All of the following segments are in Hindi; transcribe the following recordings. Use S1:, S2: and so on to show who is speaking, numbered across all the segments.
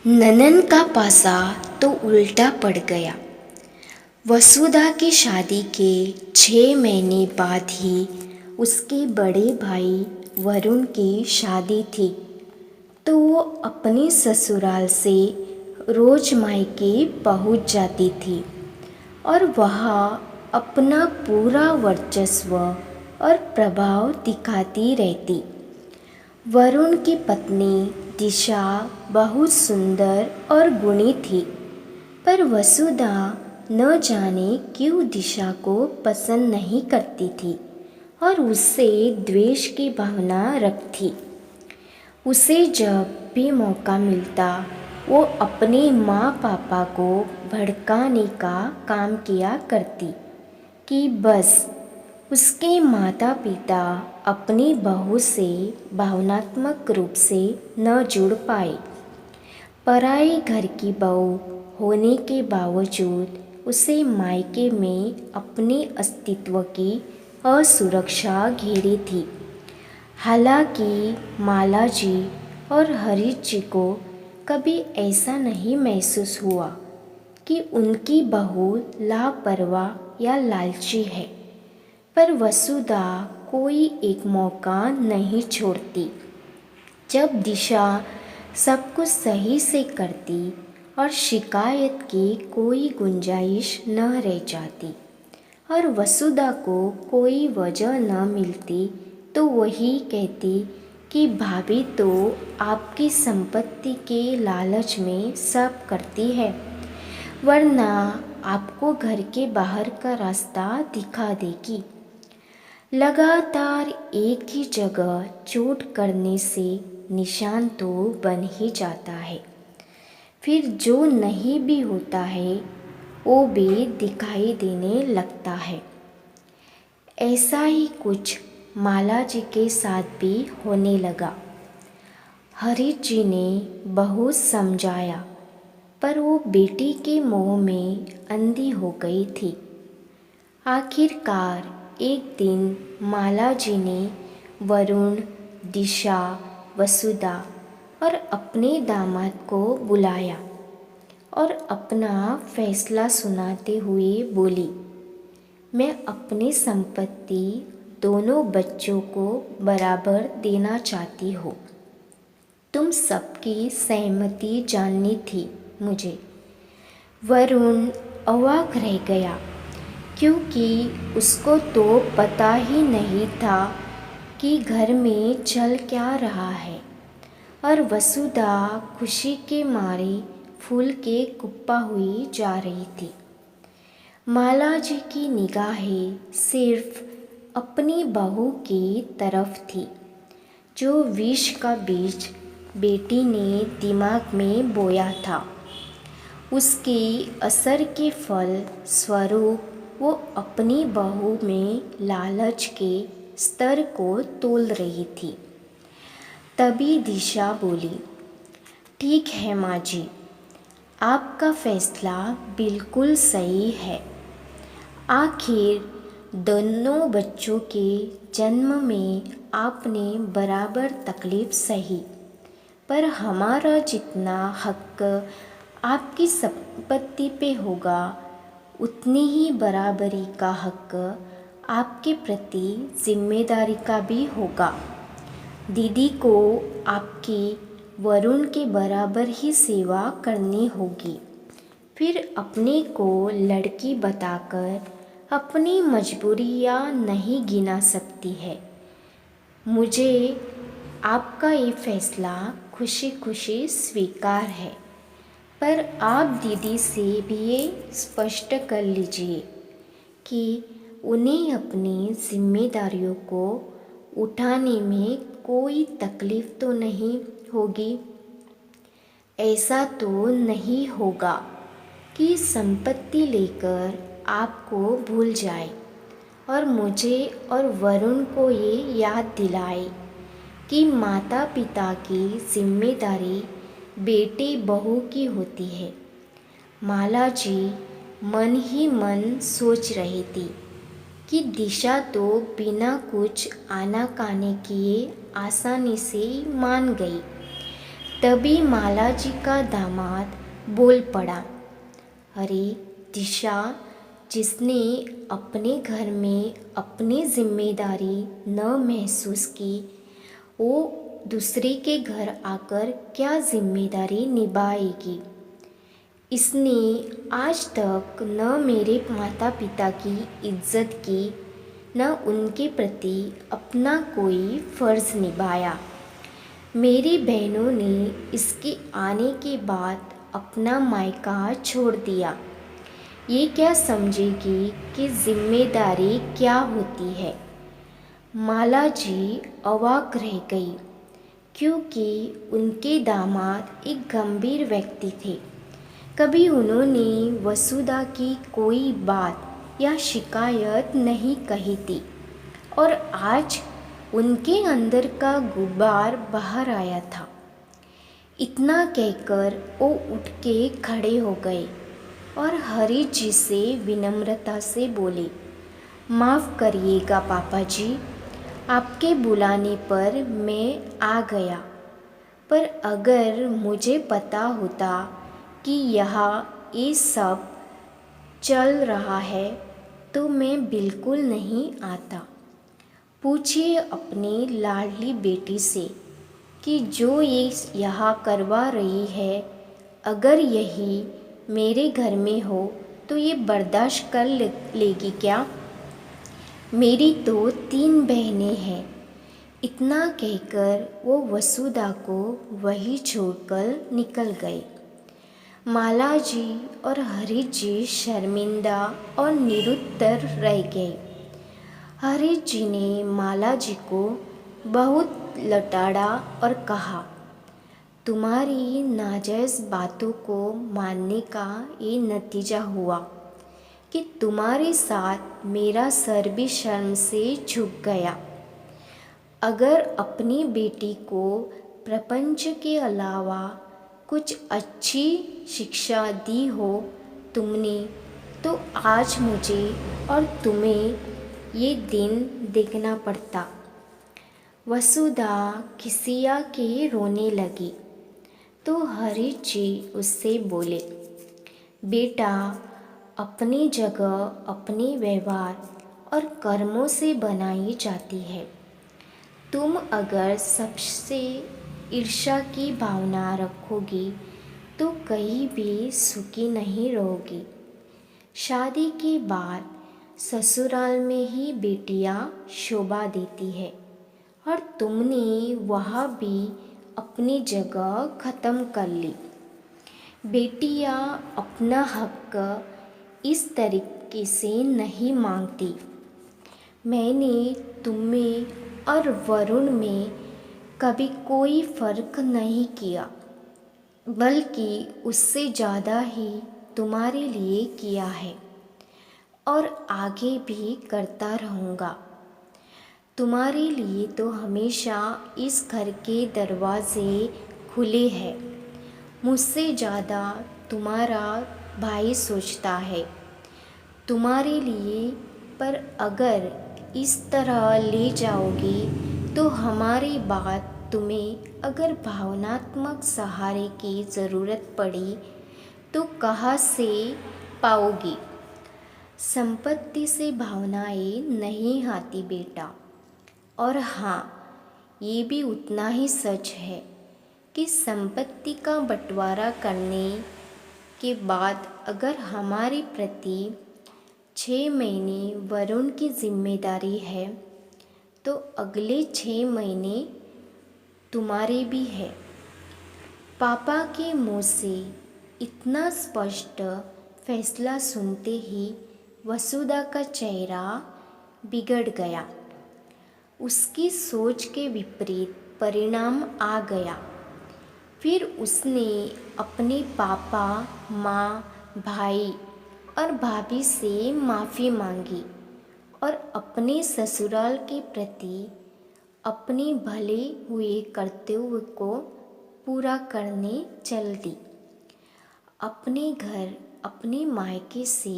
S1: ननन का पासा तो उल्टा पड़ गया। वसुधा की शादी के 6 महीने बाद ही उसके बड़े भाई वरुण की शादी थी, तो वो अपने ससुराल से रोज मायके पहुंच जाती थी और वहाँ अपना पूरा वर्चस्व और प्रभाव दिखाती रहती। वरुण की पत्नी दिशा बहुत सुंदर और गुणी थी, पर वसुधा न जाने क्यों दिशा को पसंद नहीं करती थी और उससे द्वेष की भावना रखती। उसे जब भी मौका मिलता वो अपने माँ पापा को भड़काने का काम किया करती कि बस उसके माता पिता अपनी बहू से भावनात्मक रूप से न जुड़ पाए। पराई घर की बहू होने के बावजूद उसे मायके में अपने अस्तित्व की असुरक्षा घेरी थी। हालांकि माला जी और हरीश जी को कभी ऐसा नहीं महसूस हुआ कि उनकी बहू लापरवाह या लालची है, पर वसुधा कोई एक मौका नहीं छोड़ती। जब दिशा सब कुछ सही से करती और शिकायत की कोई गुंजाइश न रह जाती और वसुधा को कोई वजह न मिलती तो वही कहती कि भाभी तो आपकी संपत्ति के लालच में सब करती है, वरना आपको घर के बाहर का रास्ता दिखा देगी। लगातार एक ही जगह चोट करने से निशान तो बन ही जाता है, फिर जो नहीं भी होता है वो भी दिखाई देने लगता है। ऐसा ही कुछ माला जी के साथ भी होने लगा। हरीश जी ने बहुत समझाया, पर वो बेटी के मोह में अंधी हो गई थी। आखिरकार एक दिन माला जी ने वरुण, दिशा, वसुधा और अपने दामाद को बुलाया और अपना फैसला सुनाते हुए बोली, मैं अपनी संपत्ति दोनों बच्चों को बराबर देना चाहती हूँ। तुम सबकी सहमति जाननी थी मुझे। वरुण अवाक रह गया, क्योंकि उसको तो पता ही नहीं था कि घर में चल क्या रहा है, और वसुधा खुशी के मारे फूल के कुप्पा हुई जा रही थी। माला जी की निगाहें सिर्फ अपनी बहू की तरफ थी, जो विष का बीज बेटी ने दिमाग में बोया था। उसके असर के फल स्वरूप वो अपनी बहू में लालच के स्तर को तोल रही थी। तभी दिशा बोली, ठीक है माँ जी, आपका फैसला बिल्कुल सही है। आखिर दोनों बच्चों के जन्म में आपने बराबर तकलीफ सही, पर हमारा जितना हक आपकी संपत्ति पे होगा उतनी ही बराबरी का हक आपके प्रति जिम्मेदारी का भी होगा। दीदी को आपकी वरुण के बराबर ही सेवा करनी होगी, फिर अपने को लड़की बताकर अपनी मजबूरियाँ नहीं गिना सकती है। मुझे आपका ये फैसला खुशी खुशी स्वीकार है, पर आप दीदी से भी ये स्पष्ट कर लीजिए कि उन्हें अपनी जिम्मेदारियों को उठाने में कोई तकलीफ तो नहीं होगी। ऐसा तो नहीं होगा कि संपत्ति लेकर आपको भूल जाए और मुझे और वरुण को ये याद दिलाए कि माता पिता की जिम्मेदारी बेटे बहू की होती है। माला जी मन ही मन सोच रही थी कि दिशा तो बिना कुछ आनाकानी किए आसानी से मान गई, तभी माला जी का दामाद बोल पड़ा, अरे दिशा, जिसने अपने घर में अपनी जिम्मेदारी न महसूस की, वो दूसरे के घर आकर क्या जिम्मेदारी निभाएगी। इसने आज तक न मेरे माता पिता की इज्जत की, न उनके प्रति अपना कोई फ़र्ज़ निभाया। मेरी बहनों ने इसके आने के बाद अपना मायका छोड़ दिया। ये क्या समझेगी कि जिम्मेदारी क्या होती है। माला जी अवाक रह गई, क्योंकि उनके दामाद एक गंभीर व्यक्ति थे। कभी उन्होंने वसुधा की कोई बात या शिकायत नहीं कही थी, और आज उनके अंदर का गुबार बाहर आया था। इतना कहकर वो उठ के खड़े हो गए और हरी जी से विनम्रता से बोले, माफ़ करिएगा पापा जी, आपके बुलाने पर मैं आ गया, पर अगर मुझे पता होता कि यहाँ ये सब चल रहा है तो मैं बिल्कुल नहीं आता। पूछिए अपनी लाडली बेटी से कि जो ये यहाँ करवा रही है, अगर यही मेरे घर में हो तो ये बर्दाश्त कर लेगी क्या। मेरी तो 3 बहनें हैं। इतना कहकर वो वसुधा को वहीं छोड़कर निकल गए। माला जी और हरी जी शर्मिंदा और निरुत्तर रह गए। हरी जी ने माला जी को बहुत लताड़ा और कहा, तुम्हारी नाजायज़ बातों को मानने का ये नतीजा हुआ कि तुम्हारे साथ मेरा सर भी शर्म से झुक गया। अगर अपनी बेटी को प्रपंच के अलावा कुछ अच्छी शिक्षा दी हो तुमने, तो आज मुझे और तुम्हें ये दिन देखना पड़ता। वसुधा खिसिया के रोने लगी, तो हरी जी उससे बोले, बेटा, अपनी जगह अपने व्यवहार और कर्मों से बनाई जाती है। तुम अगर सबसे ईर्ष्या की भावना रखोगी तो कहीं भी सुखी नहीं रहोगी। शादी के बाद ससुराल में ही बेटियां शोभा देती है, और तुमने वहाँ भी अपनी जगह ख़त्म कर ली। बेटियां अपना हक इस तरीके से नहीं मांगती। मैंने तुम्हें और वरुण में कभी कोई फ़र्क नहीं किया, बल्कि उससे ज़्यादा ही तुम्हारे लिए किया है, और आगे भी करता रहूँगा। तुम्हारे लिए तो हमेशा इस घर के दरवाज़े खुले हैं। मुझसे ज़्यादा तुम्हारा भाई सोचता है तुम्हारे लिए, पर अगर इस तरह ले जाओगी तो हमारी बात तुम्हें अगर भावनात्मक सहारे की ज़रूरत पड़ी तो कहाँ से पाओगी। संपत्ति से भावनाएं नहीं आती बेटा। और हाँ, ये भी उतना ही सच है कि संपत्ति का बंटवारा करने के बाद अगर हमारे प्रति 6 महीने वरुण की जिम्मेदारी है, तो अगले 6 महीने तुम्हारे भी है। पापा के मुँह से इतना स्पष्ट फैसला सुनते ही वसुधा का चेहरा बिगड़ गया। उसकी सोच के विपरीत परिणाम आ गया। फिर उसने अपने पापा, माँ, भाई और भाभी से माफ़ी मांगी और अपने ससुराल के प्रति अपने भले हुए कर्तव्य को पूरा करने चल दी। अपने घर, अपने मायके से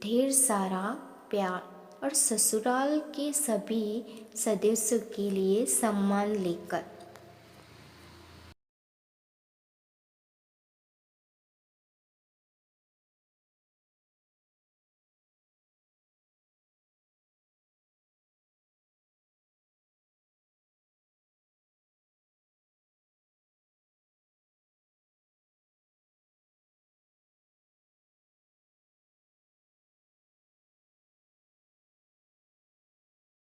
S1: ढेर सारा प्यार और ससुराल के सभी सदस्यों के लिए सम्मान लेकर